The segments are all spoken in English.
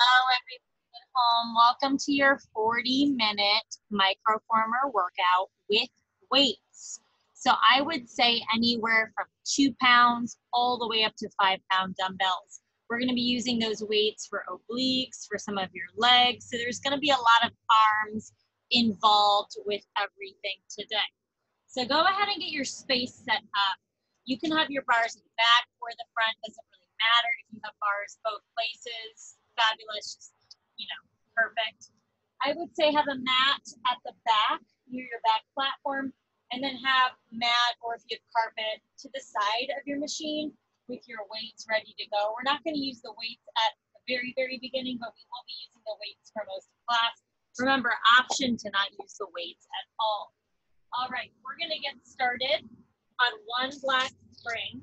Hello, everyone at home. Welcome to your 40-minute microformer workout with weights. So I would say anywhere from 2 pounds all the way up to 5-pound dumbbells. We're going to be using those weights for obliques, for some of your legs. So there's going to be a lot of arms involved with everything today. So go ahead and get your space set up. You can have your bars in the back or the front, doesn't really matter. If you have bars both places, fabulous, just, perfect. I would say have a mat at the back, near your back platform, and then have mat, or if you have carpet, to the side of your machine with your weights ready to go. We're not going to use the weights at the very, very beginning, but we will be using the weights for most of class. Remember, option to not use the weights at all. All right, we're going to get started on one black spring.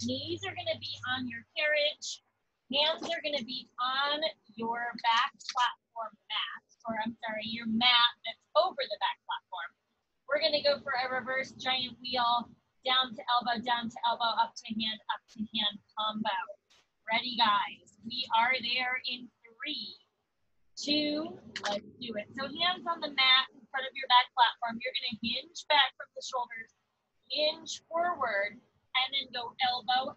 Knees are going to be on your carriage. Hands are going to be on your back platform mat, or I'm sorry, your mat that's over the back platform. We're going to go for a reverse giant wheel, down to elbow, up to hand combo. Ready, guys? We are there in 3, 2, let's do it. So hands on the mat in front of your back platform. You're going to hinge back from the shoulders, hinge forward, and then go elbow,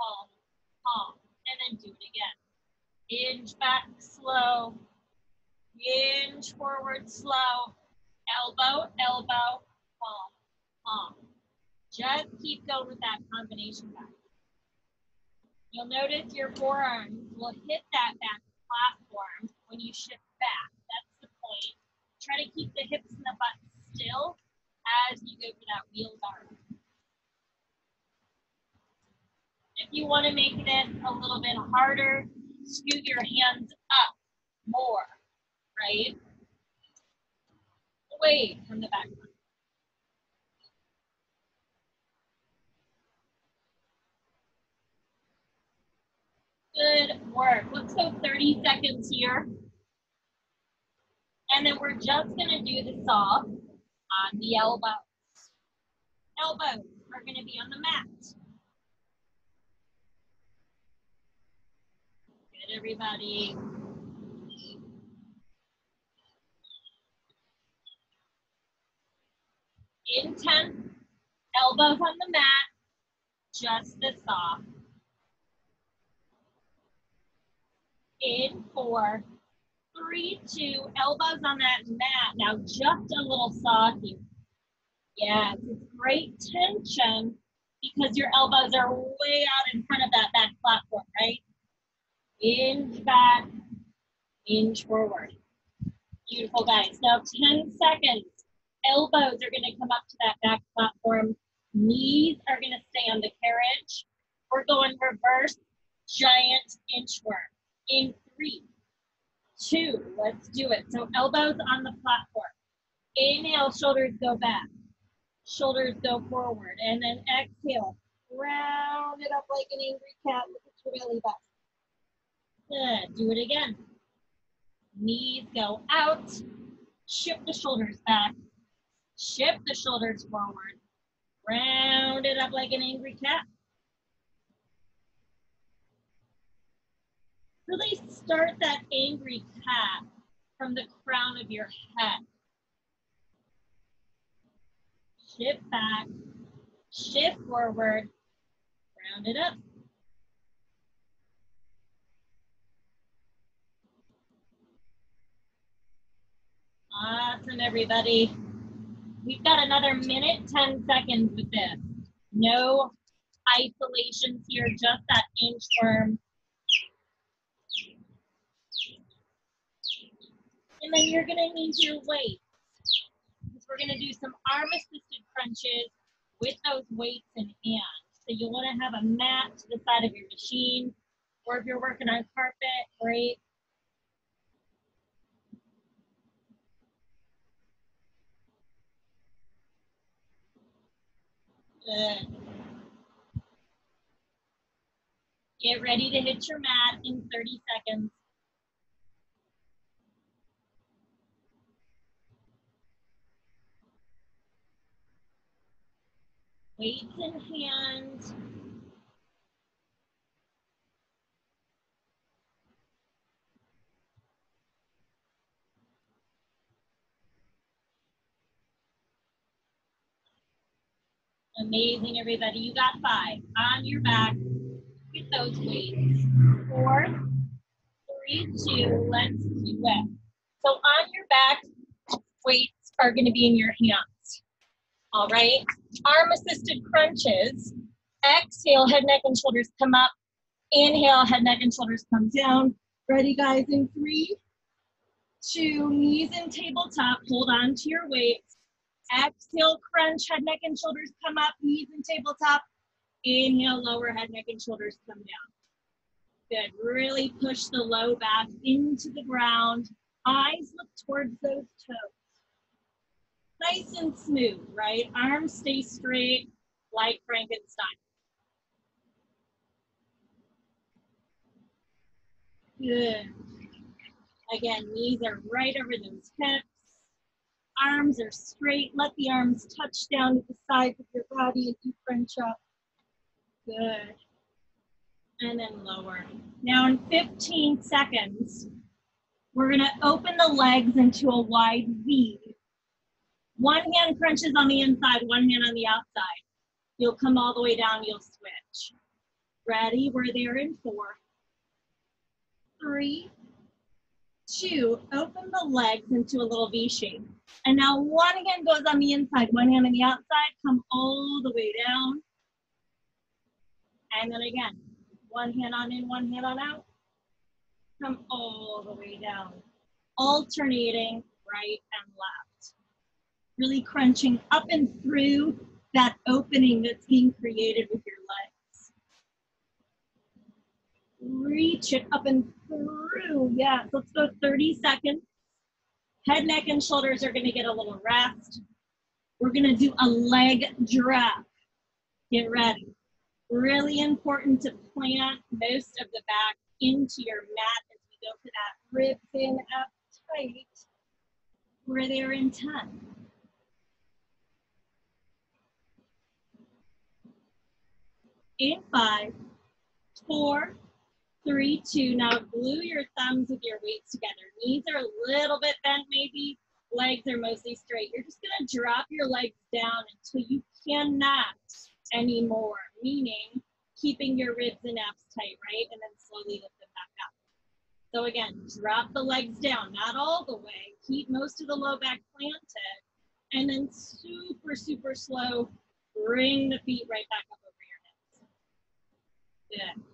palm, palm, and then do it again. Hinge back slow, hinge forward slow, elbow, palm, palm. Just keep going with that combination, guys. You'll notice your forearms will hit that back platform when you shift back. That's the point. Try to keep the hips and the butt still as you go for that wheel bar. If you want to make it a little bit harder, scoot your hands up more, right? Away from the back. Good work. Let's go 30 seconds here. And then we're just going to do the saw on the elbows. Elbows are going to be on the mat. Good, everybody. In 10, elbows on the mat, just the saw. In 4, 3, 2, elbows on that mat. Now just a little saw here. Yes, it's great tension because your elbows are way out in front of that back platform, right? Hinge back, hinge forward. Beautiful, guys. Now 10 seconds. Elbows are going to come up to that back platform. Knees are going to stay on the carriage. We're going reverse giant inchworm in 3, 2. Let's do it. So elbows on the platform. Inhale, shoulders go back. Shoulders go forward. And then exhale. Round it up like an angry cat. Look at your belly button. Good. Do it again. Knees go out. Shift the shoulders back. Shift the shoulders forward. Round it up like an angry cat. Really start that angry cat from the crown of your head. Shift back. Shift forward. Round it up. Awesome, everybody. We've got another minute, 10 seconds with this. No isolations here, just that inchworm. And then you're gonna need your weights. We're gonna do some arm-assisted crunches with those weights in hand. So you wanna have a mat to the side of your machine, or if you're working on carpet, great. Good. Get ready to hit your mat in 30 seconds. Weights in hand. Amazing, everybody. You got 5. On your back with those weights. 4, 3, 2, let's do it. So on your back, weights are going to be in your hands. All right. Arm assisted crunches. Exhale, head, neck, and shoulders come up. Inhale, head, neck, and shoulders come down. Ready, guys, in 3, 2, knees in tabletop. Hold on to your weights. Exhale, crunch, head, neck, and shoulders come up. Knees in tabletop. Inhale, lower head, neck, and shoulders come down. Good. Really push the low back into the ground. Eyes look towards those toes. Nice and smooth, right? Arms stay straight like Frankenstein. Good. Again, knees are right over those hips. Arms are straight. Let the arms touch down to the sides of your body as you crunch up. Good. And then lower. Now in 15 seconds, we're gonna open the legs into a wide V. One hand crunches on the inside, one hand on the outside. You'll come all the way down, you'll switch. Ready? We're there in 4, 3, 2, open the legs into a little V shape. And now one hand goes on the inside, one hand on the outside, come all the way down. And then again, one hand on in, one hand on out. Come all the way down. Alternating right and left. Really crunching up and through that opening that's being created with your legs. Reach it up and through. Yeah, let's go 30 seconds. Head, neck, and shoulders are gonna get a little rest. We're gonna do a leg drop. Get ready. Really important to plant most of the back into your mat as we go for that ribs in up tight. We're there in 10. In 5, 4, 3, 2. Now glue your thumbs with your weights together. Knees are a little bit bent maybe. Legs are mostly straight. You're just gonna drop your legs down until you cannot anymore, meaning keeping your ribs and abs tight, right? And then slowly lift them back up. So again, drop the legs down, not all the way. Keep most of the low back planted. And then super, super slow, bring the feet right back up over your hips. Good.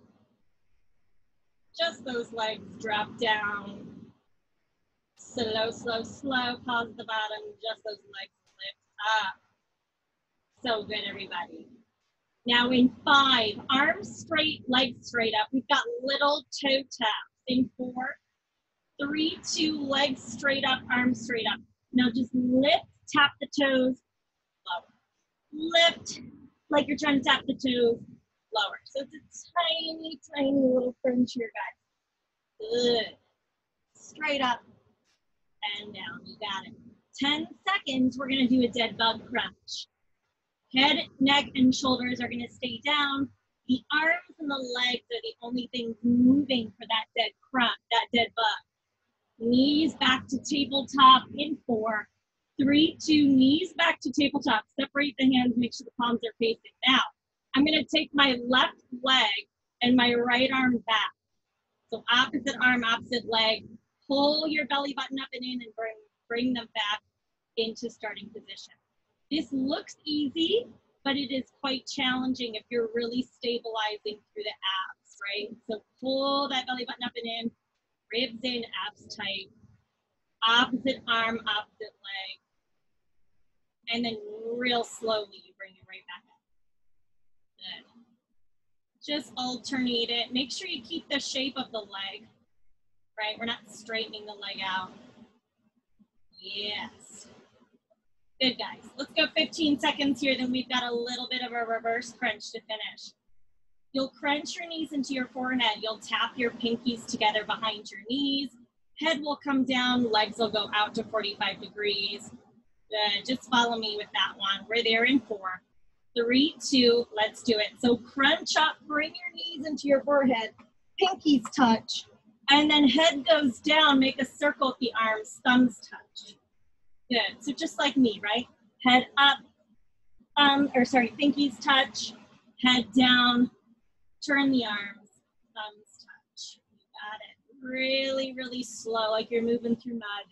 Just those legs drop down. Slow, slow, slow. Pause at the bottom. Just those legs lift up. So good, everybody. Now in 5, arms straight, legs straight up. We've got little toe taps. In 4, 3, 2, legs straight up, arms straight up. Now just lift, tap the toes, lower. Lift like you're trying to tap the toes, lower. So it's a tiny, tiny little crunch here, guys. Good. Straight up and down. You got it. 10 seconds, we're going to do a dead bug crunch. Head, neck, and shoulders are going to stay down. The arms and the legs are the only things moving for that dead crunch, that dead bug. Knees back to tabletop in 4, 3, 2, knees back to tabletop. Separate the hands, make sure the palms are facing. Now, I'm going to take my left leg and my right arm back. So opposite arm, opposite leg. Pull your belly button up and in and bring them back into starting position. This looks easy, but it is quite challenging if you're really stabilizing through the abs, right? So pull that belly button up and in, ribs in, abs tight. Opposite arm, opposite leg. And then real slowly, you bring it right back up. Good. Just alternate it. Make sure you keep the shape of the leg, right? We're not straightening the leg out. Yes. Good, guys. Let's go 15 seconds here, then we've got a little bit of a reverse crunch to finish. You'll crunch your knees into your forehead. You'll tap your pinkies together behind your knees. Head will come down, legs will go out to 45 degrees. Good, just follow me with that one. We're there in 4, 3, 2, let's do it. So crunch up, bring your knees into your forehead, pinkies touch, and then head goes down, make a circle with the arms, thumbs touch. Good, so just like me, right? Head up, pinkies touch, head down, turn the arms, thumbs touch. You got it. Really, really slow, like you're moving through mud.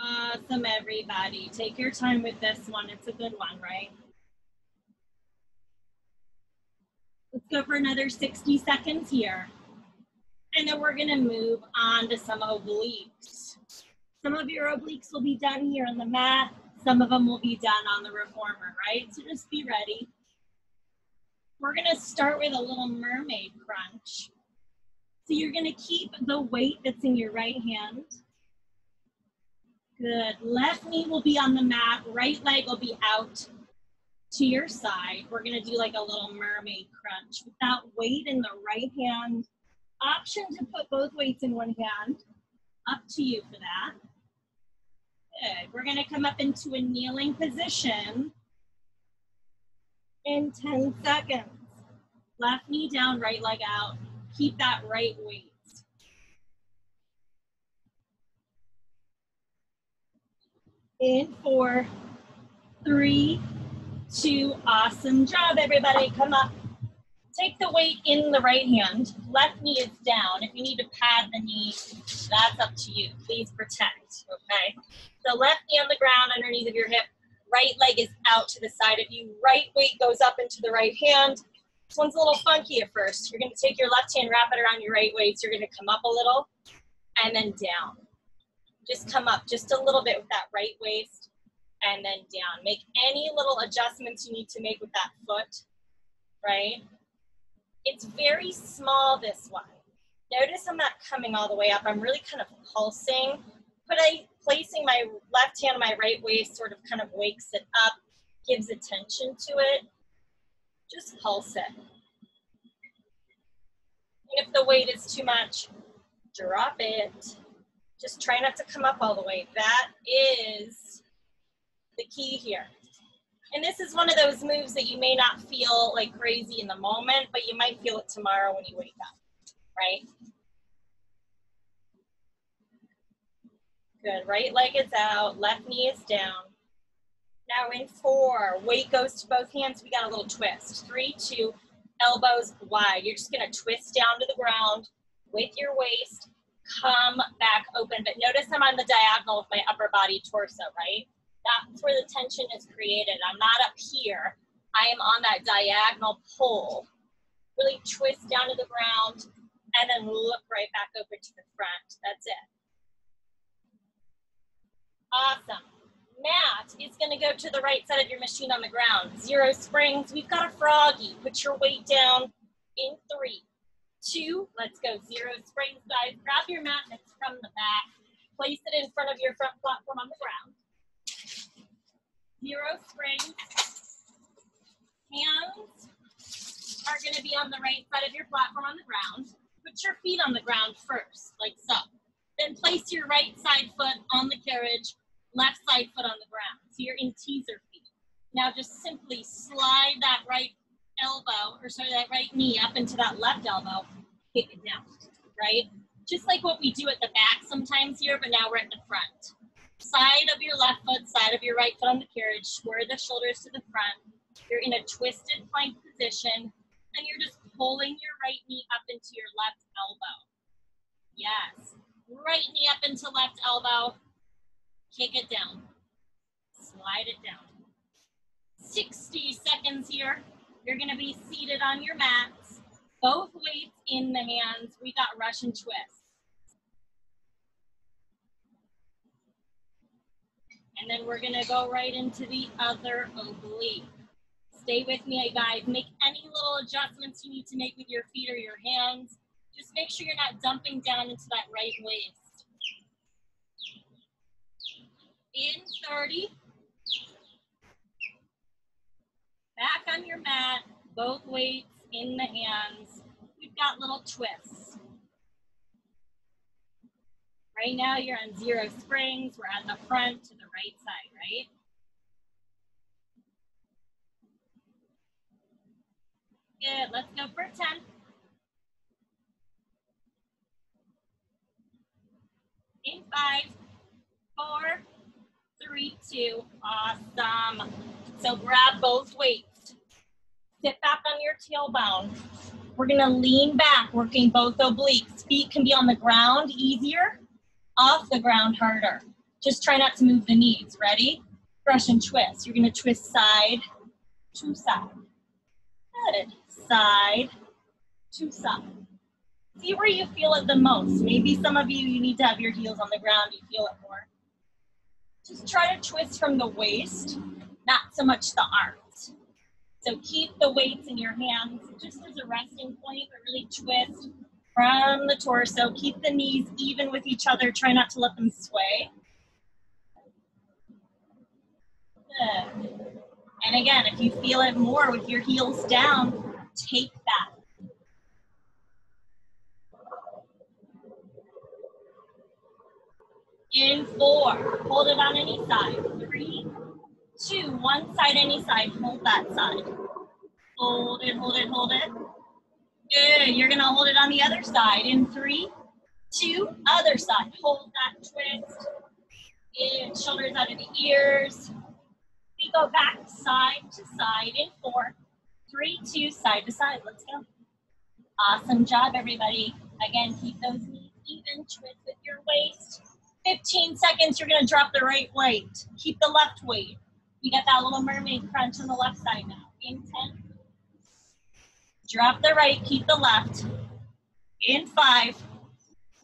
Awesome, everybody. Take your time with this one. It's a good one, right? Let's go for another 60 seconds here. And then we're gonna move on to some obliques. Some of your obliques will be done here on the mat. Some of them will be done on the reformer, right? So just be ready. We're gonna start with a little mermaid crunch. So you're gonna keep the weight that's in your right hand. Good, left knee will be on the mat, right leg will be out to your side. We're gonna do like a little mermaid crunch with that weight in the right hand. Option to put both weights in one hand. Up to you for that. Good, we're gonna come up into a kneeling position in 10 seconds. Left knee down, right leg out. Keep that right weight. In 4, 3, 2, awesome job, everybody. Come up. Take the weight in the right hand. Left knee is down. If you need to pad the knee, that's up to you. Please protect, okay? So left knee on the ground underneath of your hip. Right leg is out to the side of you. Right weight goes up into the right hand. This one's a little funky at first. You're gonna take your left hand, wrap it around your right waist. You're gonna come up a little and then down. Just come up just a little bit with that right waist and then down. Make any little adjustments you need to make with that foot, right? It's very small, this one. Notice I'm not coming all the way up. I'm really kind of pulsing. Placing my left hand on my right waist sort of kind of wakes it up, gives attention to it. Just pulse it. And if the weight is too much, drop it. Just try not to come up all the way. That is the key here. And this is one of those moves that you may not feel like crazy in the moment, but you might feel it tomorrow when you wake up, right? Good, right leg is out, left knee is down. Now in 4, weight goes to both hands, we got a little twist. 3, 2, elbows wide. You're just gonna twist down to the ground with your waist, come back open. But notice I'm on the diagonal with my upper body torso, right? That's where the tension is created. I'm not up here. I am on that diagonal pole. Really twist down to the ground and then look right back open to the front. That's it. Awesome. Mat is going to go to the right side of your machine on the ground. 0 springs. We've got a froggy. Put your weight down in 3, 2. Let's go. 0 springs, guys. Grab your mat and it's from the back. Place it in front of your front platform on the ground. 0 springs. Hands are going to be on the right side of your platform on the ground. Put your feet on the ground first, like so. Then place your right side foot on the carriage, left side foot on the ground. So you're in teaser feet. Now just simply slide that right elbow, that right knee up into that left elbow, kick it down, right? Just like what we do at the back sometimes here, but now we're at the front. Side of your left foot, side of your right foot on the carriage, square the shoulders to the front. You're in a twisted plank position, and you're just pulling your right knee up into your left elbow. Yes. Right knee up into left elbow. Kick it down. Slide it down. 60 seconds here. You're going to be seated on your mats. Both weights in the hands. We got Russian twist. And then we're going to go right into the other oblique. Stay with me, guys. Make any little adjustments you need to make with your feet or your hands. Just make sure you're not dumping down into that right waist. In 30. Back on your mat, both weights in the hands. We've got little twists. Right now you're on 0 springs. We're at the front to the right side, right? Good, let's go for 10. 2. Awesome. So grab both weights. Sit back on your tailbone. We're gonna lean back, working both obliques. Feet can be on the ground easier, off the ground harder. Just try not to move the knees. Ready? Brush and twist. You're gonna twist side to side. Good. Side to side. See where you feel it the most. Maybe some of you need to have your heels on the ground, you feel it more. Just try to twist from the waist, not so much the arms. So keep the weights in your hands just as a resting point, but really twist from the torso. Keep the knees even with each other. Try not to let them sway. Good. And again, if you feel it more with your heels down, take that. In 4, hold it on any side. 3, 2, one side, any side, hold that side. Hold it, hold it, hold it. Good, you're gonna hold it on the other side. In 3, 2, other side. Hold that twist. In, shoulders out of the ears. We go back side to side in 4, 3, 2, side to side. Let's go. Awesome job, everybody. Again, keep those knees even, twist with your waist. 15 seconds, you're gonna drop the right weight. Keep the left weight. You got that little mermaid crunch on the left side now. In 10. Drop the right, keep the left. In 5,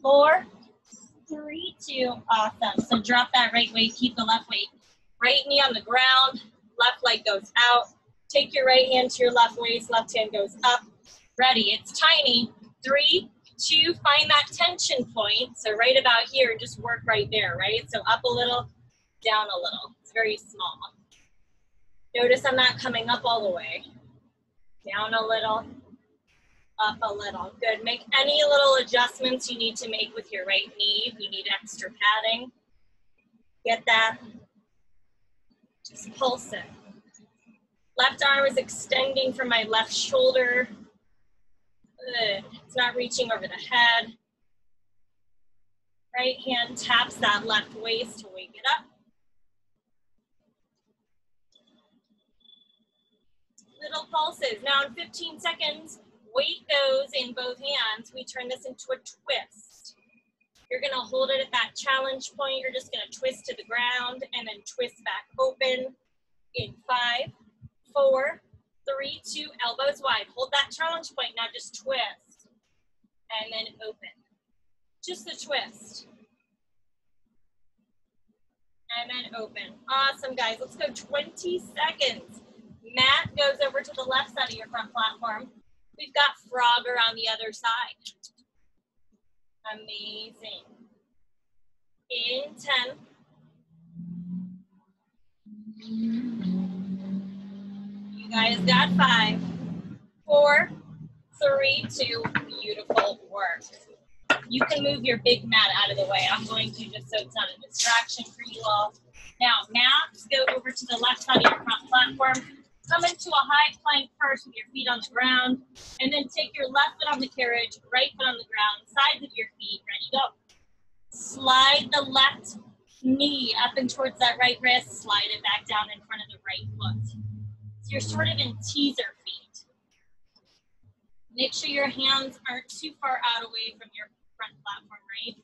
4, 3, 2, awesome. So drop that right weight, keep the left weight. Right knee on the ground, left leg goes out. Take your right hand to your left waist, left hand goes up. Ready, it's tiny. 3, 2, find that tension point. So right about here, just work right there, right? So up a little, down a little. It's very small. Notice I'm not coming up all the way. Down a little, up a little. Good, make any little adjustments you need to make with your right knee. If you need extra padding, get that. Just pulse it. Left arm is extending from my left shoulder. Good. It's not reaching over the head. Right hand taps that left waist to wake it up. Little pulses. Now in 15 seconds, weight goes in both hands. We turn this into a twist. You're gonna hold it at that challenge point. You're just gonna twist to the ground and then twist back open in 5, 4, 3, 2, elbows wide. Hold that challenge point, now just twist. And then open. Just a twist. And then open. Awesome, guys. Let's go 20 seconds. Mat goes over to the left side of your front platform. We've got Frogger on the other side. Amazing. In 10. You guys got 5, 4, 3, 2, beautiful work. You can move your big mat out of the way. I'm going to just so it's not a distraction for you all. Now, mats go over to the left side of your front platform. Come into a high plank first with your feet on the ground, and then take your left foot on the carriage, right foot on the ground, sides of your feet, ready, go. Slide the left knee up and towards that right wrist, slide it back down in front of the right foot. So you're sort of in teaser feet. Make sure your hands aren't too far out away from your front platform, right?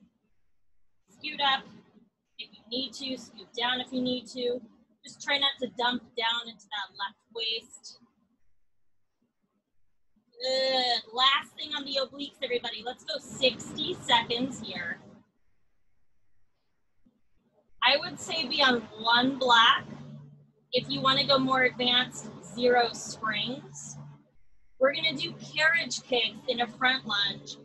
Scoot up if you need to, scoot down if you need to. Just try not to dump down into that left waist. Good. Last thing on the obliques, everybody. Let's go 60 seconds here. I would say be on 1 block. If you want to go more advanced, 0 springs. We're going to do carriage kicks in a front lunge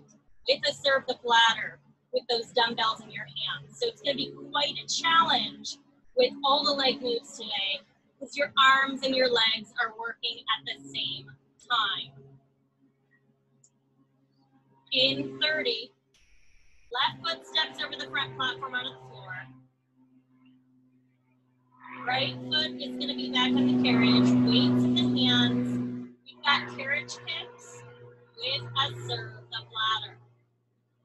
with a serve the bladder with those dumbbells in your hands. So it's going to be quite a challenge with all the leg moves today because your arms and your legs are working at the same time. In 30, left foot steps over the front platform onto the floor. Right foot is going to be back on the carriage, weights in the hands. We've got carriage kicks with a serve the bladder.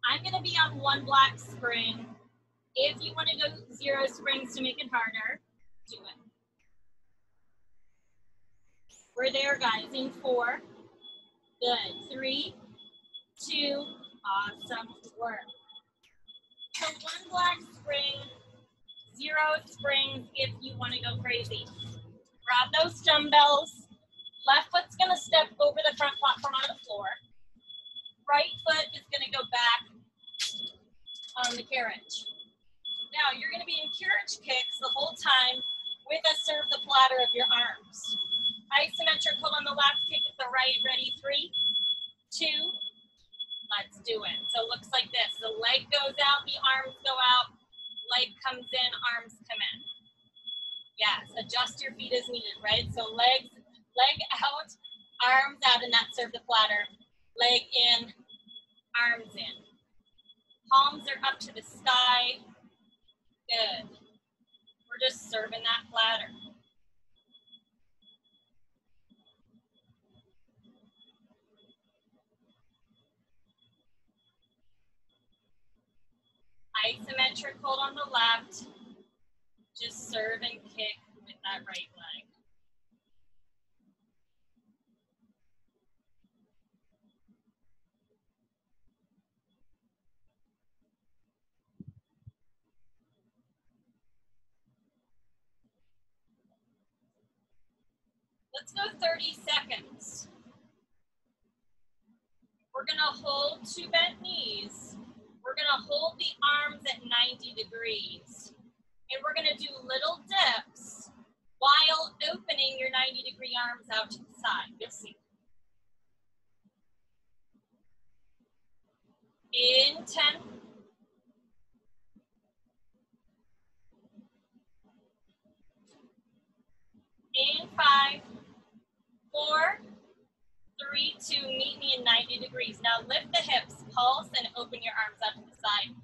I'm going to be on 1 block spring. If you want to go 0 springs to make it harder, do it. We're there, guys, in 4. Good. 3, 2, awesome work. So 1 black spring, 0 springs if you want to go crazy. Grab those dumbbells. Left foot's going to step over the front platform on the floor. Right foot is going to go back on the carriage. Now, you're going to be in carriage kicks the whole time with a serve the platter of your arms. Isometrical on the left, kick with the right. Ready? 3, 2, let's do it. So it looks like this. The leg goes out, the arms go out, leg comes in, arms come in. Yes, adjust your feet as needed, right? So leg out, arms out, and that serve the platter. Leg in, arms in. Palms are up to the sky. Good. We're just serving that platter. Isometric hold on the left. Just serve and kick with that right leg. Let's go 30 seconds. We're gonna hold 2 bent knees. We're gonna hold the arms at 90 degrees. And we're gonna do little dips while opening your 90-degree arms out to the side. You'll see. In 10. In 5, 4, 3, 2, meet me in 90 degrees. Now lift the hips, pulse, and open your arms out to the side.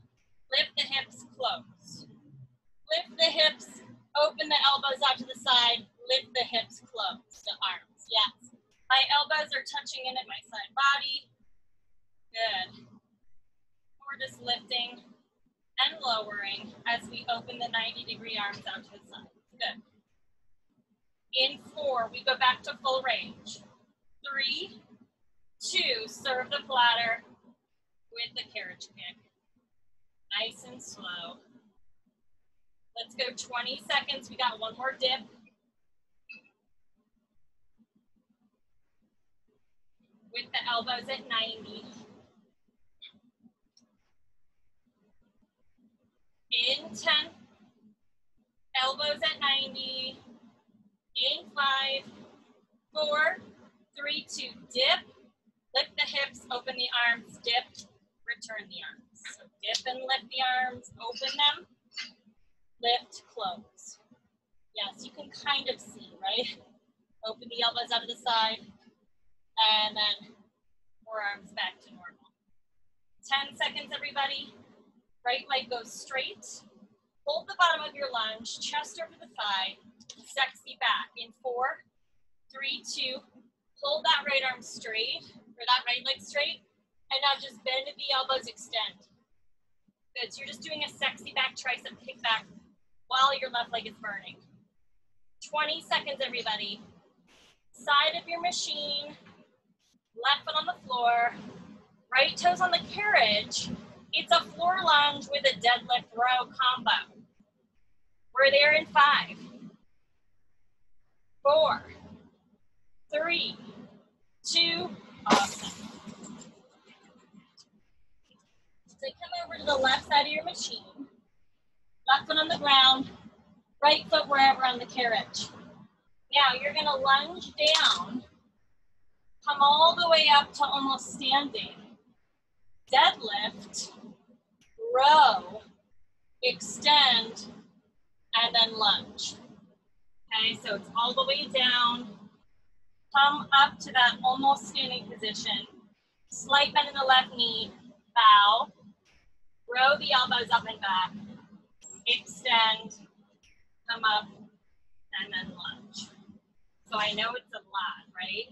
Lift the hips, close. Lift the hips, open the elbows out to the side. Lift the hips, close the arms. Yes. My elbows are touching in at my side body. Good. We're just lifting and lowering as we open the 90-degree arms out to the side. Good. In 4, we go back to full range. 3, 2, serve the platter with the carriage kick. Nice and slow. Let's go 20 seconds. We got 1 more dip. With the elbows at 90. In 10. Elbows at 90. In 5, 4, 3, 2, dip. Lift the hips, open the arms, dip, return the arms. So dip and lift the arms, open them, lift, close. Yes, you can kind of see, right? Open the elbows out to the side, and then forearms back to normal. 10 seconds, everybody. Right leg goes straight. Hold the bottom of your lunge, chest over the thigh, sexy back. In 4, 3, 2, hold that right arm straight, or that right leg straight, and now just bend at the elbows, extend. Good, so you're just doing a sexy back tricep kickback while your left leg is burning. 20 seconds, everybody. Side of your machine, left foot on the floor, right toes on the carriage. It's a floor lunge with a deadlift row combo. We're there in 5, 4, 3, 2, awesome. So come over to the left side of your machine. Left foot on the ground, right foot wherever on the carriage. Now you're gonna lunge down, come all the way up to almost standing. Deadlift, row, extend, and then lunge. Okay, so it's all the way down. Come up to that almost standing position. Slight bend in the left knee, bow. Row the elbows up and back. Extend, come up, and then lunge. So I know it's a lot, right?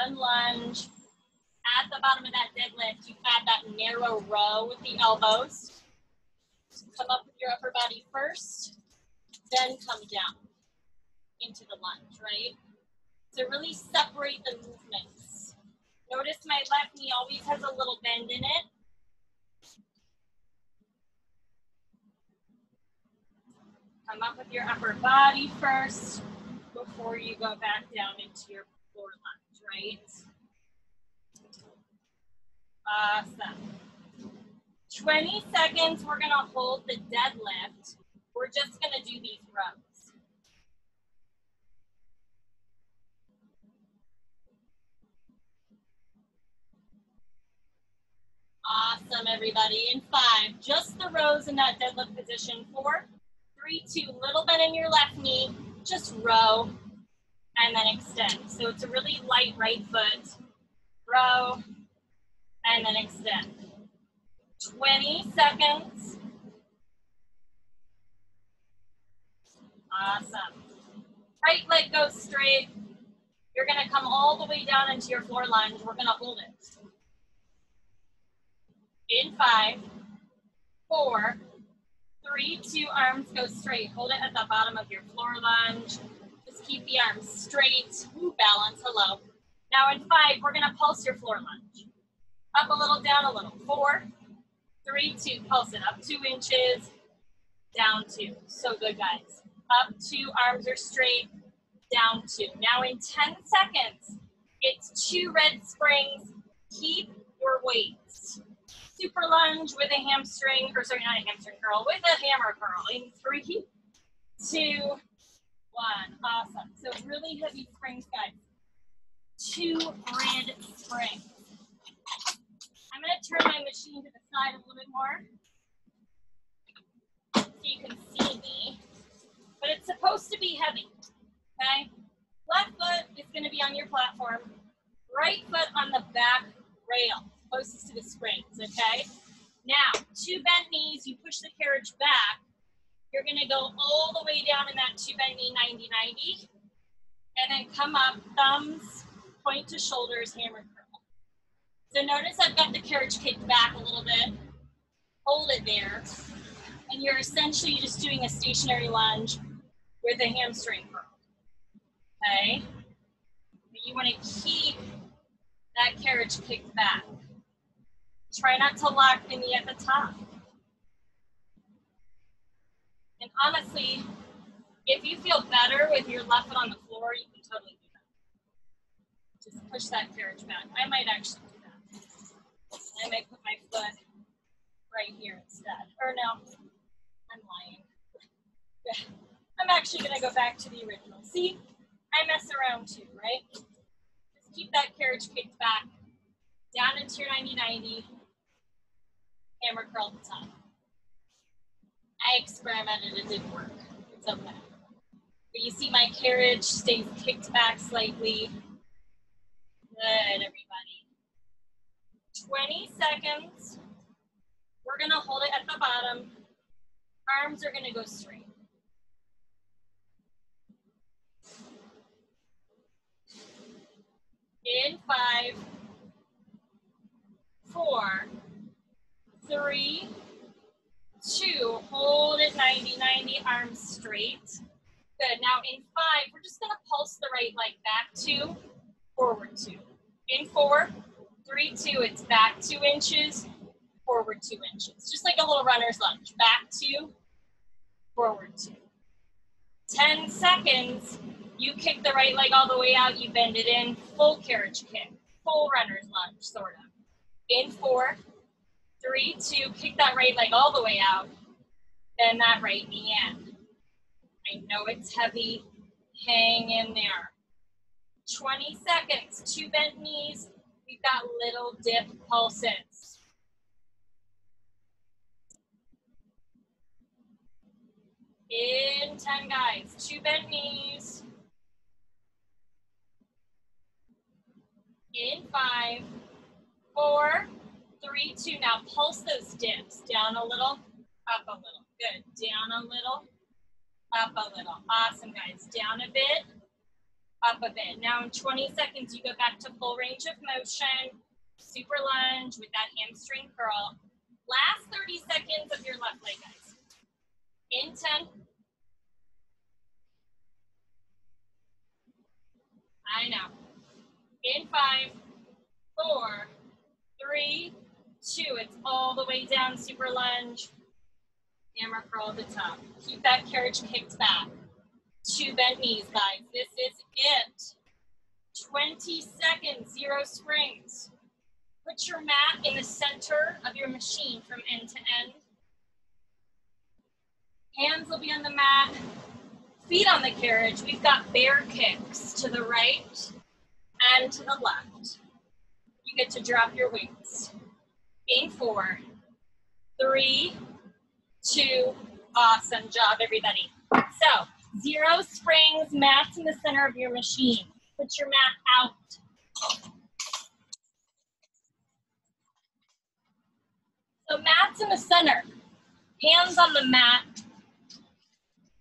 1 lunge. At the bottom of that deadlift, you add that narrow row with the elbows. Come up with your upper body first. then come down into the lunge, right? So really separate the movements. Notice my left knee always has a little bend in it. Come up with your upper body first before you go back down into your floor lunge, right? Awesome. 20 seconds, we're gonna hold the deadlift. We're just gonna do these rows. Awesome, everybody. In 5, just the rows in that deadlift position. 4, 3, 2, little bend in your left knee, just row, and then extend. So it's a really light right foot, row, and then extend. 20 seconds. Awesome. Right leg goes straight. You're gonna come all the way down into your floor lunge. We're gonna hold it. In 5, 4, 3, 2, arms go straight. Hold it at the bottom of your floor lunge. Just keep the arms straight. Ooh, balance, hello. Now in 5, we're gonna pulse your floor lunge. Up a little, down a little. 4, 3, 2, pulse it up 2 inches, down 2. So good, guys. Up 2, arms are straight, down 2. Now in 10 seconds, it's 2 red springs. Keep your weights. Super lunge with a hamstring, or sorry, not a hamstring curl, with a hammer curl in 3, 2, 1. Awesome. So really heavy springs, guys. 2 red springs. I'm going to turn my machine to the side a little bit more so you can see me. But it's supposed to be heavy, okay? Left foot is going to be on your platform. Right foot on the back rail, closest to the springs, okay? Now, 2 bent knees, you push the carriage back. You're going to go all the way down in that 2 bent knee, 90-90. And then come up, thumbs, point to shoulders, hammer curl. So notice I've got the carriage kicked back a little bit. Hold it there. And you're essentially just doing a stationary lunge with a hamstring curl. Okay? But you want to keep that carriage kicked back. Try not to lock the knee at the top. And honestly, if you feel better with your left foot on the floor, you can totally do that. Just push that carriage back. I might actually do that. I might put my foot right here instead. Or no, I'm lying. I'm actually going to go back to the original. See, I mess around too, right? Just keep that carriage kicked back, down into your 90-90, hammer curl at the top. I experimented, it didn't work. It's okay. But you see my carriage stays kicked back slightly. Good, everybody. 20 seconds. We're gonna hold it at the bottom. Arms are gonna go straight. In 5, 4, 3, 2, hold it 90-90, arms straight. Good, now in 5, we're just gonna pulse the right leg back 2, forward 2. In 4, 3, 2, it's back 2 inches, forward 2 inches. Just like a little runner's lunge, back 2, forward 2. 10 seconds, you kick the right leg all the way out, you bend it in, full carriage kick, full runner's lunge, sort of. In 4, 3, 2, kick that right leg all the way out, bend that right knee in. I know it's heavy, hang in there. 20 seconds, 2 bent knees, we've got little dip pulses. In 10, guys, 2 bent knees. In 5, 4, 3, 2. Now pulse those dips. Down a little, up a little. Good. Down a little, up a little. Awesome, guys. Down a bit, up a bit. Now in 20 seconds, you go back to full range of motion. Super lunge with that hamstring curl. Last 30 seconds of your left leg, guys. In 10, In 5, 4, 3, 2. It's all the way down, super lunge. Hammer curl at the top. Keep that carriage kicked back. 2 bent knees, guys. This is it. 20 seconds, 0 springs. Put your mat in the center of your machine from end to end. Hands will be on the mat, feet on the carriage. We've got bear kicks to the right and to the left. You get to drop your weights. In 4, 3, 2, awesome job, everybody. So, 0 springs, mats in the center of your machine. Put your mat out. So mats in the center, hands on the mat.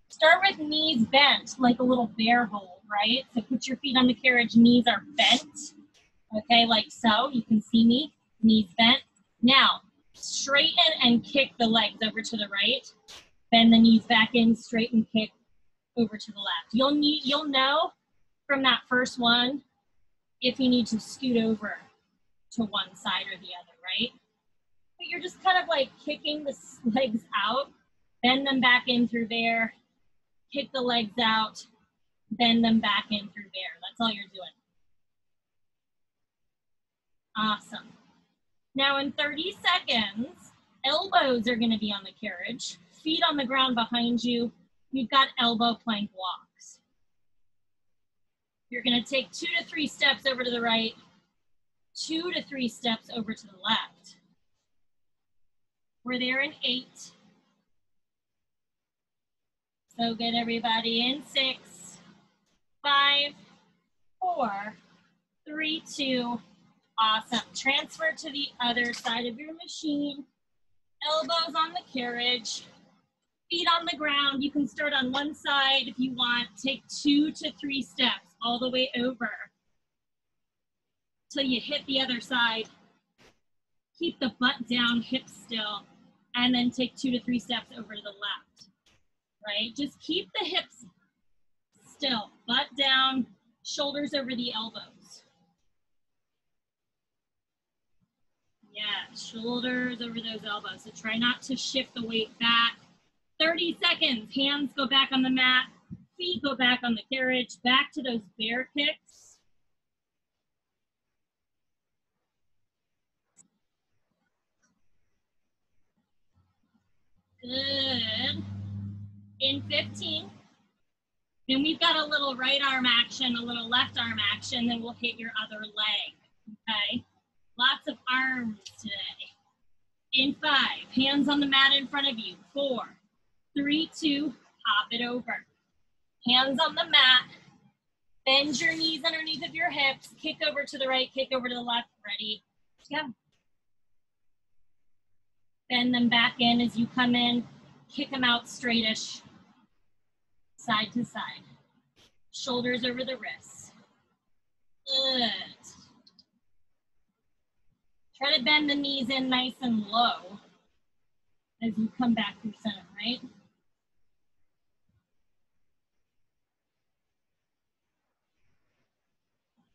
Start with knees bent, like a little bear hold, right? So put your feet on the carriage, knees are bent. Okay, like so, you can see me, knees bent. Now, straighten and kick the legs over to the right. Bend the knees back in, straighten, kick over to the left. You'll know from that first one if you need to scoot over to one side or the other, right? But you're just kind of like kicking the legs out, bend them back in through there, kick the legs out, bend them back in through there. That's all you're doing. Awesome. Now in 30 seconds, elbows are gonna be on the carriage, feet on the ground behind you. You've got elbow plank walks. You're gonna take 2 to 3 steps over to the right, 2 to 3 steps over to the left. We're there in 8. So good, everybody. In 6, 5, 4, 3, 2. Awesome. Transfer to the other side of your machine. Elbows on the carriage. Feet on the ground. You can start on one side if you want. Take 2 to 3 steps all the way over till you hit the other side. Keep the butt down, hips still, and then take 2 to 3 steps over to the left, right? Just keep the hips still, butt down, shoulders over the elbows. Yeah, shoulders over those elbows. So try not to shift the weight back. 30 seconds, hands go back on the mat, feet go back on the carriage, back to those bear kicks. Good. In 15. Then we've got a little right arm action, a little left arm action, then we'll hit your other leg, okay? Lots of arms today. In 5, hands on the mat in front of you. 4, 3, 2, hop it over. Hands on the mat, bend your knees underneath of your hips, kick over to the right, kick over to the left, ready, go. Bend them back in as you come in, kick them out straightish, side to side. Shoulders over the wrists. Good. Try to bend the knees in nice and low as you come back through center, right?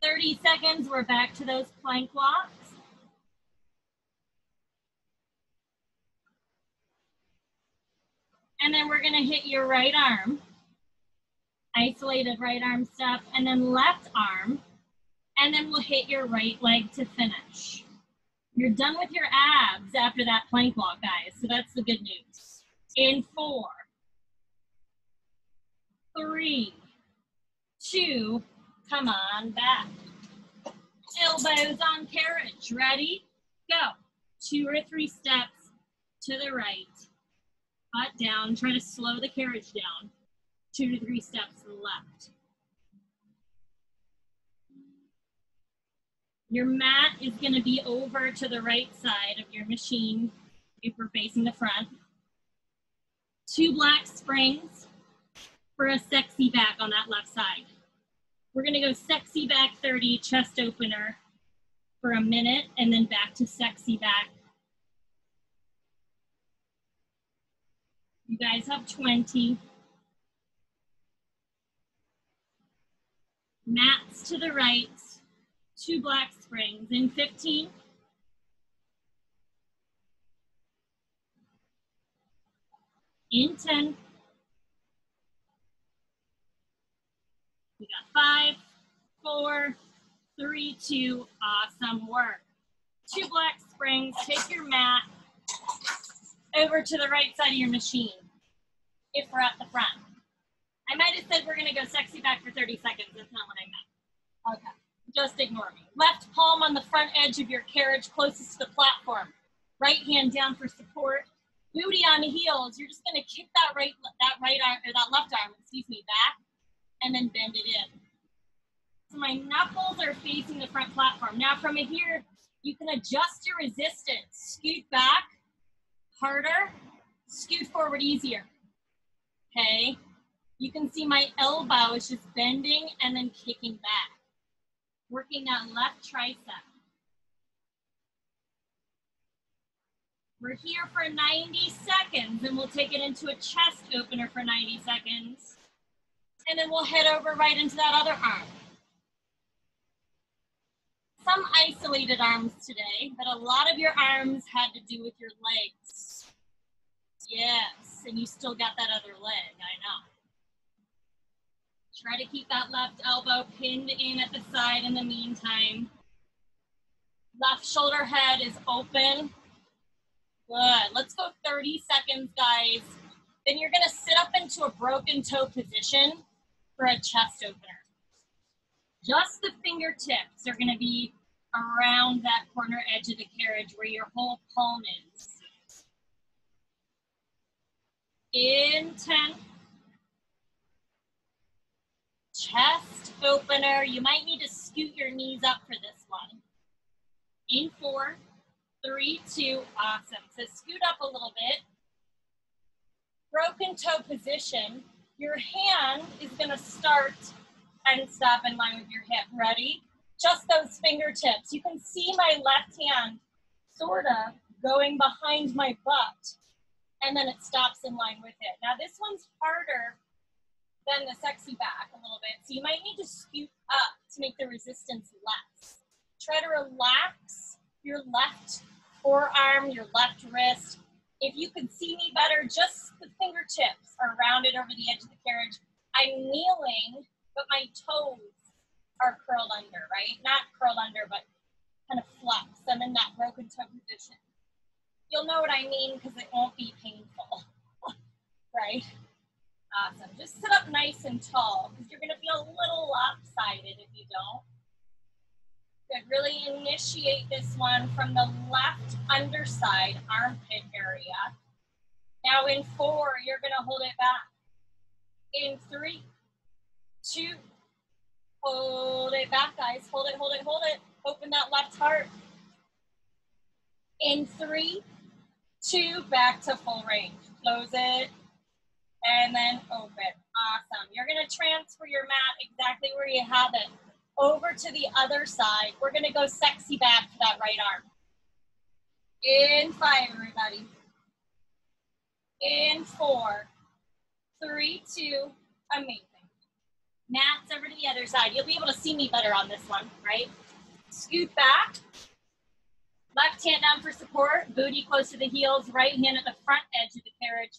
"30 seconds, we're back to those plank walks. And then we're gonna hit your right arm, isolated right arm step, and then left arm, and then we'll hit your right leg to finish. You're done with your abs after that plank walk, guys, so that's the good news. In 4, 3, 2, come on back. Elbows on carriage, ready, go. 2 or 3 steps to the right, butt down, try to slow the carriage down. 2 to 3 steps to the left. Your mat is gonna be over to the right side of your machine if we're facing the front. 2 black springs for a sexy back on that left side. We're gonna go sexy back 30, chest opener for a minute, and then back to sexy back. You guys have 20. Mats to the right, 2 black springs in 15. In 10. We got 5, 4, 3, 2. Awesome work. 2 black springs. Take your mat over to the right side of your machine if we're at the front. I might have said we're going to go sexy back for 30 seconds. That's not what I meant. Okay. Just ignore me. Left palm on the front edge of your carriage closest to the platform. Right hand down for support. Booty on heels. You're just going to kick that left arm, back, and then bend it in. So my knuckles are facing the front platform. Now from here, you can adjust your resistance. Scoot back, harder, scoot forward easier. Okay? You can see my elbow is just bending and then kicking back. Working that left tricep. We're here for 90 seconds, and we'll take it into a chest opener for 90 seconds. And then we'll head over right into that other arm. Some isolated arms today, but a lot of your arms had to do with your legs. Yes, and you still got that other leg, I know. Try to keep that left elbow pinned in at the side in the meantime. Left shoulder head is open. Good. Let's go 30 seconds, guys. Then you're going to sit up into a broken toe position for a chest opener. Just the fingertips are going to be around that corner edge of the carriage where your whole palm is. In 10. Chest opener. You might need to scoot your knees up for this one. In 4, 3, 2, awesome. So scoot up a little bit. Broken toe position. Your hand is going to start and stop in line with your hip. Ready? Just those fingertips. You can see my left hand sort of going behind my butt, and then it stops in line with it. Now this one's harder than the sexy back a little bit, so you might need to scoot up to make the resistance less. Try to relax your left forearm, your left wrist. If you could see me better, just the fingertips are rounded over the edge of the carriage. I'm kneeling, but my toes are curled under, right? Not curled under, but kind of flex. I'm in that broken toe position. You'll know what I mean because it won't be painful, right? Awesome. Just sit up nice and tall because you're going to feel a little lopsided if you don't. Good. Really initiate this one from the left underside armpit area. Now in 4, you're going to hold it back. In 3, 2, hold it back, guys. Hold it, hold it, hold it. Open that left heart. In 3, 2, back to full range. Close it, and then open. Awesome. You're going to transfer your mat exactly where you have it over to the other side. We're going to go sexy back to that right arm. In 5, everybody. In 4, 3, 2, amazing. Mats over to the other side. You'll be able to see me better on this one, right? Scoot back. Left hand down for support. Booty close to the heels. Right hand at the front edge of the carriage.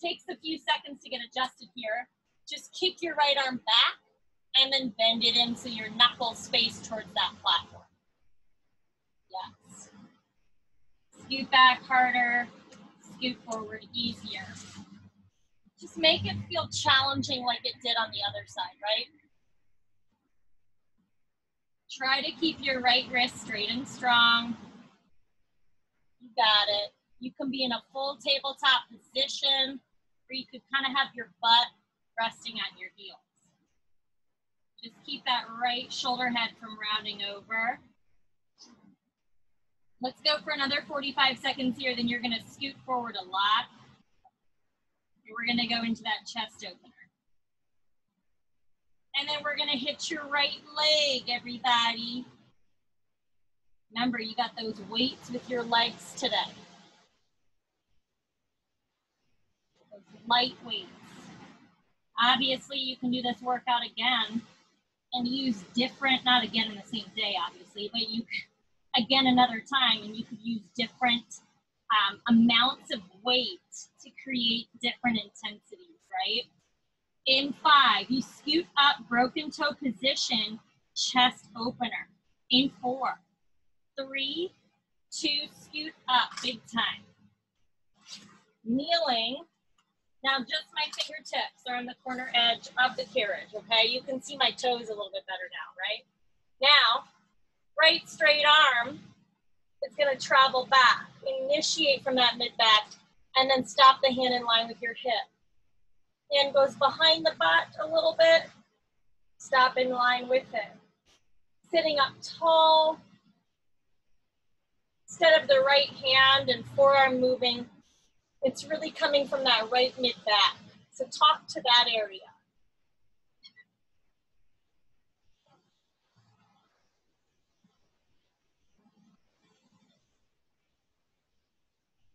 Takes a few seconds to get adjusted here. Just kick your right arm back and then bend it in so your knuckles face towards that platform. Yes. Scoot back harder. Scoot forward easier. Just make it feel challenging like it did on the other side, right? Try to keep your right wrist straight and strong. You got it. You can be in a full tabletop position where you could kind of have your butt resting on your heels. Just keep that right shoulder head from rounding over. Let's go for another 45 seconds here, then you're gonna scoot forward a lot. And we're gonna go into that chest opener. And then we're gonna hit your right leg, everybody. Remember, you got those weights with your legs today. Those light weights. Obviously, you can do this workout again and use different, not again in the same day, obviously, but you, again another time, and you could use different amounts of weight to create different intensities, right? In 5, you scoot up, broken toe position, chest opener. In 4, 3, 2, scoot up, big time. Kneeling. Now just my fingertips are on the corner edge of the carriage, okay? You can see my toes a little bit better now, right? Now, right straight arm is gonna travel back. Initiate from that mid-back, and then stop the hand in line with your hip. Hand goes behind the butt a little bit, stop in line with it. Sitting up tall, instead of the right hand and forearm moving, it's really coming from that right mid-back. So talk to that area.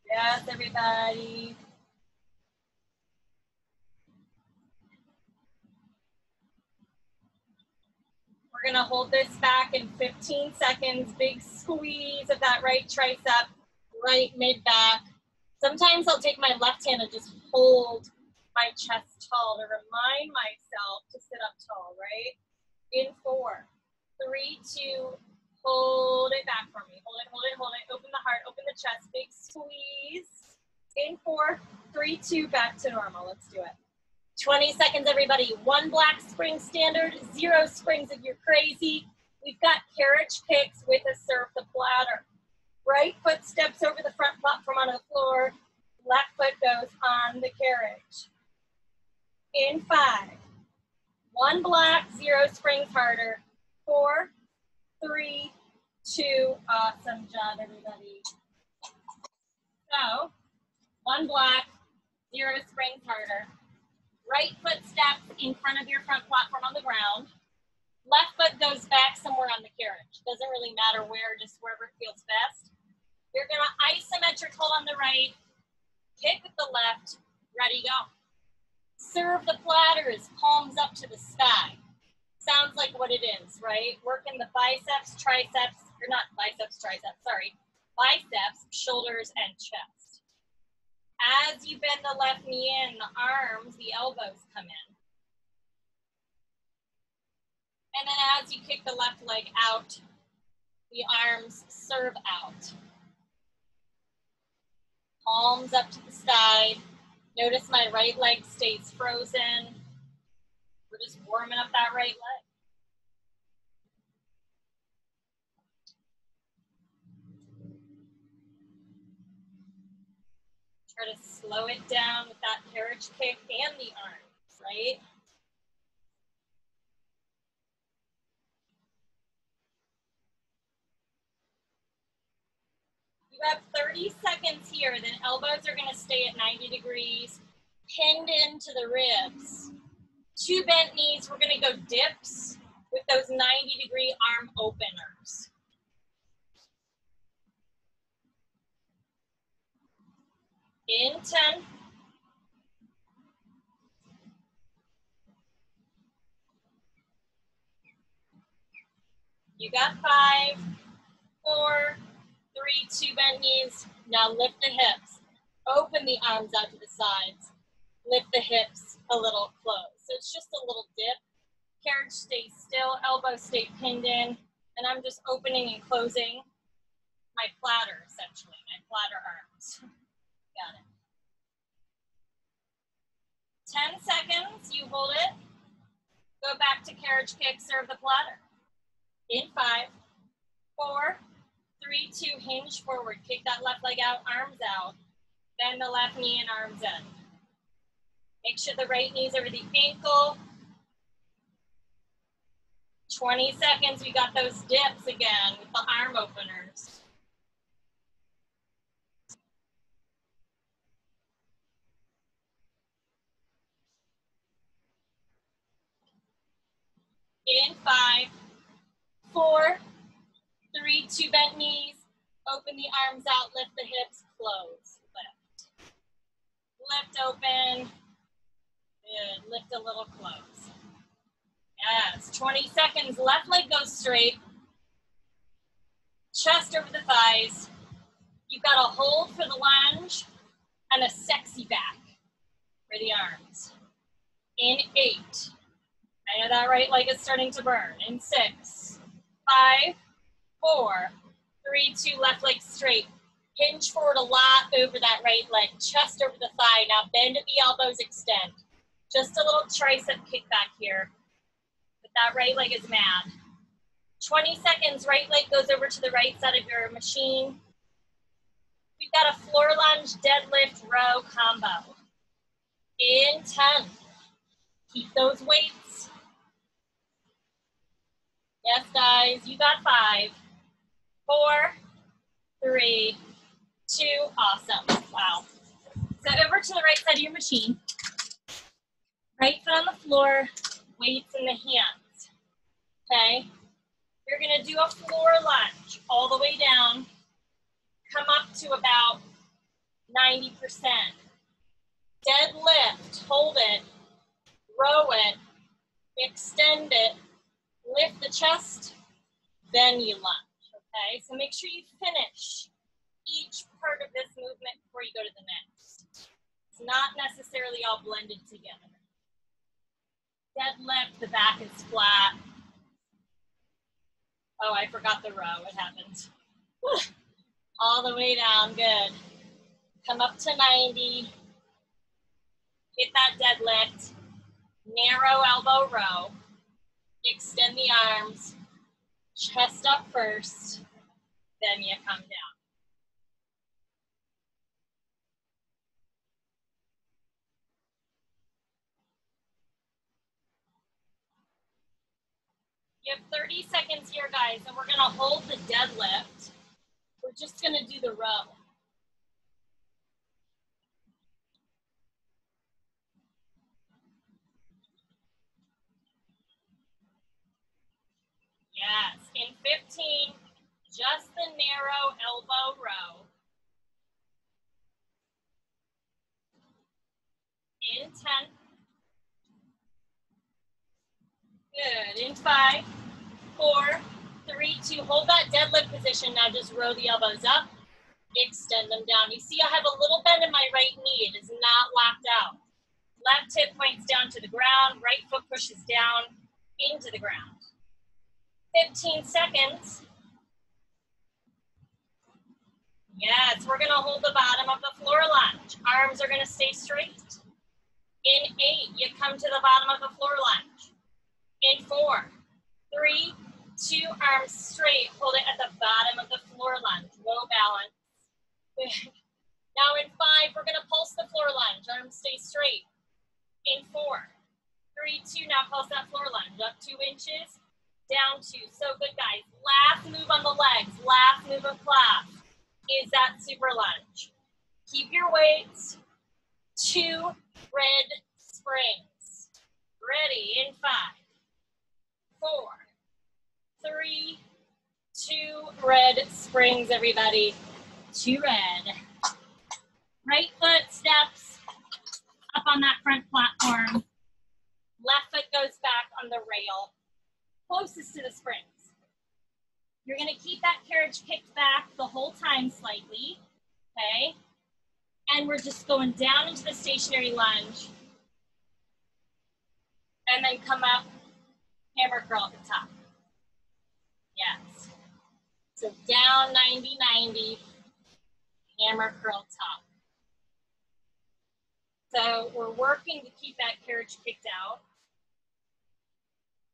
Yes, everybody. We're gonna hold this back in 15 seconds. Big squeeze of that right tricep, right mid-back. Sometimes I'll take my left hand and just hold my chest tall to remind myself to sit up tall, right? In 4, 3, 2, hold it back for me. Hold it, hold it, hold it. Open the heart, open the chest, big squeeze. In 4, 3, 2, back to normal. Let's do it. 20 seconds, everybody. 1 black spring standard, 0 springs if you're crazy. We've got carriage kicks with a serve the bladder. Right foot steps over the front platform onto the floor. Left foot goes on the carriage. In 5, 1 black, 0 springs harder. 4, 3, 2, awesome job, everybody. So, 1 black, 0 springs harder. Right foot steps in front of your front platform on the ground. Left foot goes back somewhere on the carriage. Doesn't really matter where, just wherever it feels best. You're gonna isometric hold on the right, kick with the left, ready, go. Serve the platters, palms up to the sky. Sounds like what it is, right? Working the biceps, triceps, or not biceps, triceps, sorry. Biceps, shoulders, and chest. As you bend the left knee in, the arms, the elbows come in. And then as you kick the left leg out, the arms serve out. Palms up to the side. Notice my right leg stays frozen. We're just warming up that right leg. Try to slow it down with that carriage kick and the arms, right? You have 30 seconds here, then elbows are gonna stay at 90 degrees, pinned into the ribs. 2 bent knees, we're gonna go dips with those 90-degree arm openers. In 10. You got 5, 4, 3, 2 bent knees. Now lift the hips. Open the arms out to the sides. Lift the hips a little close. So it's just a little dip. Carriage stays still, elbows stay pinned in, and I'm just opening and closing my platter, essentially, my platter arms. Got it. 10 seconds, you hold it. Go back to carriage kick, serve the platter. In 5, 4, 3, 2, hinge forward. Kick that left leg out, arms out. Bend the left knee and arms in. Make sure the right knee's over the ankle. 20 seconds, we got those dips again with the arm openers. In 5, 4, 3, 2 bent knees. Open the arms out, lift the hips, close, lift. Lift open, good, lift a little close. Yes, 20 seconds, left leg goes straight. Chest over the thighs. You've got a hold for the lunge and a sexy back for the arms. In 8. I know that right leg is starting to burn. In 6, 5, 4, 3, 2, left leg straight. Hinge forward a lot over that right leg, chest over the thigh. Now bend at the elbows, extend. Just a little tricep kickback here. But that right leg is mad. 20 seconds, right leg goes over to the right side of your machine. We've got a floor lunge, deadlift, row combo. In 10. Keep those weights. Yes, guys, you got 5, 4, 3, 2, awesome. Wow. So over to the right side of your machine. Right foot on the floor, weights in the hands. Okay? You're gonna do a floor lunge all the way down. Come up to about 90%. Deadlift, hold it, row it, extend it, lift the chest, then you lunge, okay? So make sure you finish each part of this movement before you go to the next. It's not necessarily all blended together. Deadlift, the back is flat. Oh, I forgot the row, it happened. All the way down, good. Come up to 90. Hit that deadlift. Narrow elbow row. Extend the arms. Chest up first. Then you come down. You have 30 seconds here, guys, and we're gonna hold the deadlift. We're just gonna do the row. Yes, in 15, just the narrow elbow row. In 10. Good, in 5, 4, 3, 2, hold that deadlift position. Now just row the elbows up, extend them down. You see I have a little bend in my right knee. It is not locked out. Left hip points down to the ground, right foot pushes down into the ground. 15 seconds. Yes, we're gonna hold the bottom of the floor lunge. Arms are gonna stay straight. In 8, you come to the bottom of the floor lunge. In 4, 3, 2, arms straight. Hold it at the bottom of the floor lunge. Low balance. Now in 5, we're gonna pulse the floor lunge. Arms stay straight. In 4, 3, 2, now pulse that floor lunge. Up 2 inches, down 2. So good, guys. Last move on the legs, last move of class is that super lunge. Keep your weights. 2 red springs. Ready in 5, 4, 3, 2 red springs, everybody. 2 red. Right foot steps up on that front platform. Left foot goes back on the rail, closest to the springs. You're gonna keep that carriage kicked back the whole time slightly, okay? And we're just going down into the stationary lunge. And then come up, hammer curl at the top. Yes. So down 90, 90, hammer curl top. So we're working to keep that carriage kicked out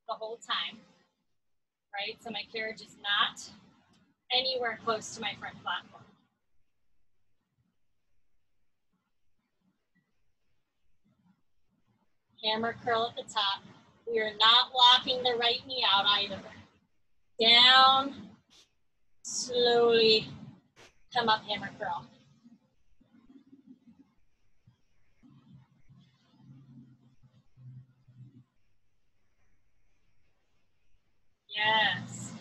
the whole time, right? So my carriage is not anywhere close to my front platform. Hammer curl at the top. We are not locking the right knee out either. Down, slowly come up, hammer curl. Yes.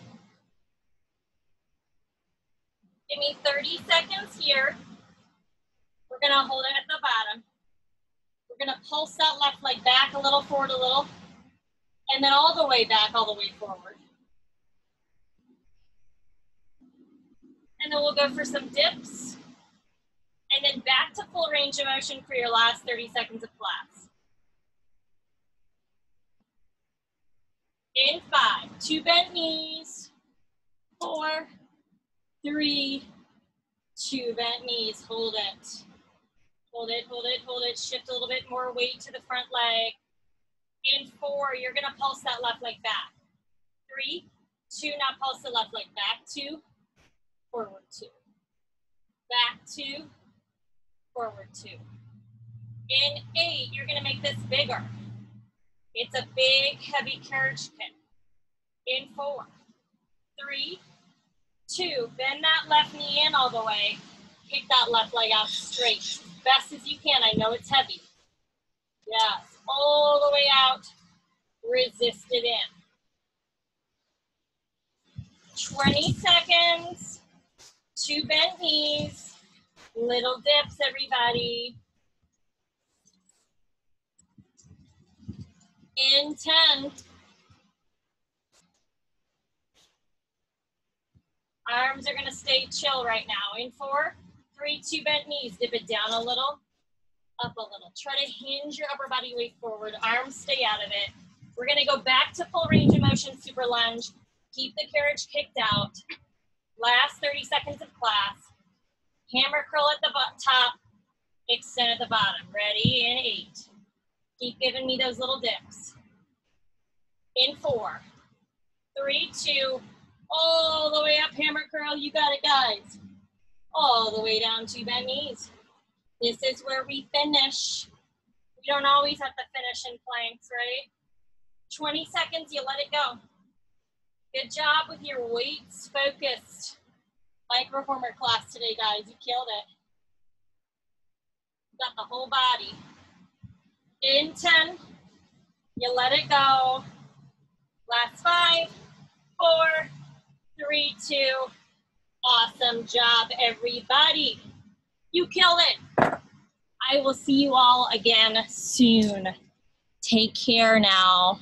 Give me 30 seconds here. We're gonna hold it at the bottom. We're gonna pulse that left leg back a little, forward a little, And then all the way back, all the way forward. And then we'll go for some dips. And then back to full range of motion for your last 30 seconds of class. In 5, 2 bent knees, 4, 3, 2 bent knees. Hold it. Hold it, hold it, hold it. Shift a little bit more weight to the front leg. In 4, you're gonna pulse that left leg back. 3, 2, now pulse the left leg back, 2, forward 2. Back 2, forward 2. In 8, you're gonna make this bigger. It's a big, heavy carriage kick. In 4, 3, 2, bend that left knee in all the way. Kick that left leg out straight, as best as you can. I know it's heavy. Yes, all the way out, resist it in. 20 seconds, 2 bent knees, little dips, everybody. In 10. Arms are gonna stay chill right now. In 4, 3, 2 bent knees. Dip it down a little, up a little. Try to hinge your upper body weight forward. Arms stay out of it. We're gonna go back to full range of motion, super lunge. Keep the carriage kicked out. Last 30 seconds of class. Hammer curl at the top, extend at the bottom. Ready? In 8. Keep giving me those little dips. In 4, 3, 2, all the way up, hammer curl. You got it, guys. All the way down to bent knees. This is where we finish. We don't always have to finish in planks, right? 20 seconds, you let it go. Good job with your weights focused microformer class today, guys. You killed it. You got the whole body. In 10, you let it go. Last 5, 4, 3, 2. Awesome job, everybody. You killed it. I will see you all again soon. Take care now.